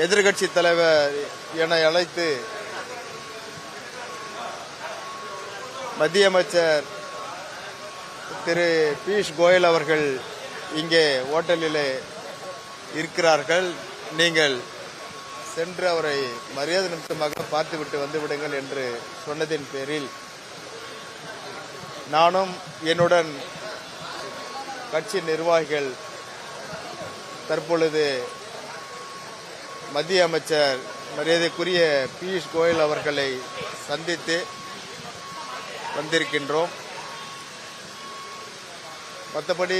எதிர்கட்சி தலைவர் என அழைத்து மத்திய அமைச்சர் திரு பியூஷ் கோயல் அவர்கள் இங்கே ஓட்டலிலே இருக்கிறார்கள். நீங்கள் சென்று அவரை மரியாதை நிமித்தமாக பார்த்துவிட்டு வந்துவிடுங்கள் என்று சொன்னதின் பேரில் நானும் என்னுடன் கட்சி நிர்வாகிகள் தற்பொழுது மத்திய அமைச்சர் மரியாதைக்குரிய பியூஷ் கோயல் அவர்களை சந்தித்து வந்திருக்கின்றோம். மற்றபடி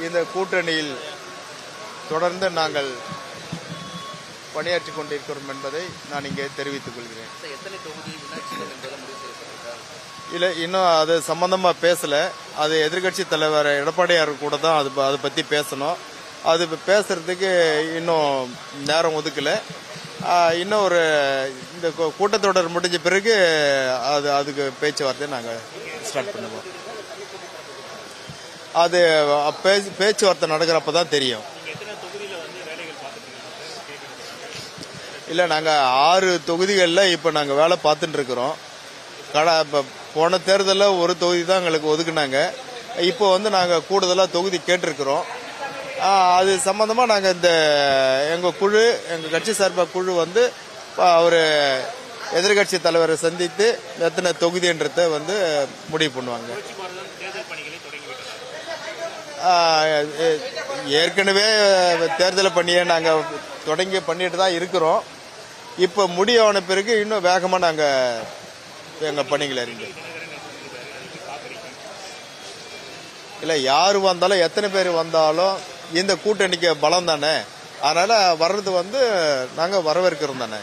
இந்த கூட்டணியில் தொடர்ந்து நாங்கள் பணியாற்றிக் கொண்டிருக்கிறோம் என்பதை நான் இங்கே தெரிவித்துக் கொள்கிறேன். இல்லை, இன்னும் அது சம்பந்தமா பேசல. அது எதிர்கட்சி தலைவர் எடப்பாடியார் கூட தான் அதை பத்தி பேசணும். அது பேசுறதுக்கு இன்னும் நேரம் ஒதுக்கல. இன்னும் ஒரு இந்த கூட்டத்தொடர் முடிஞ்ச பிறகு அதுக்கு பேச்சுவார்த்தை நாங்கள் ஸ்டார்ட் பண்ணுவோம். அது பேச்சுவார்த்தை நடக்கிறப்ப தான் தெரியும். இல்லை, நாங்கள் 6 தொகுதிகளில் இப்போ நாங்கள் வேலை பார்த்துட்டு இருக்கிறோம். இப்போ போன தேர்தலில் ஒரு தொகுதி தான் எங்களுக்கு ஒதுக்குனாங்க. இப்போ நாங்கள் கூடுதலாக தொகுதி கேட்டிருக்கிறோம். அது சம்பந்தமாக நாங்கள் எங்கள் குழு, எங்கள் கட்சி சார்பாக குழு அவர் எதிர்கட்சி தலைவரை சந்தித்து எத்தனை தொகுதின்றதை முடிவு பண்ணுவாங்க. ஏற்கனவே தேர்தல் பணியை நாங்கள் பண்ணிட்டு தான் இருக்கிறோம். இப்போ முடிவான பிறகு இன்னும் வேகமாக நாங்கள் எங்கள் பணிகள் இறங்கி இல்லை, யார் வந்தாலும் எத்தனை பேர் வந்தாலும் இந்த கூட்டணிக்கு பலம் தானே. அதனால வர்றது நாங்கள் வரவேற்கிறோம் தானே.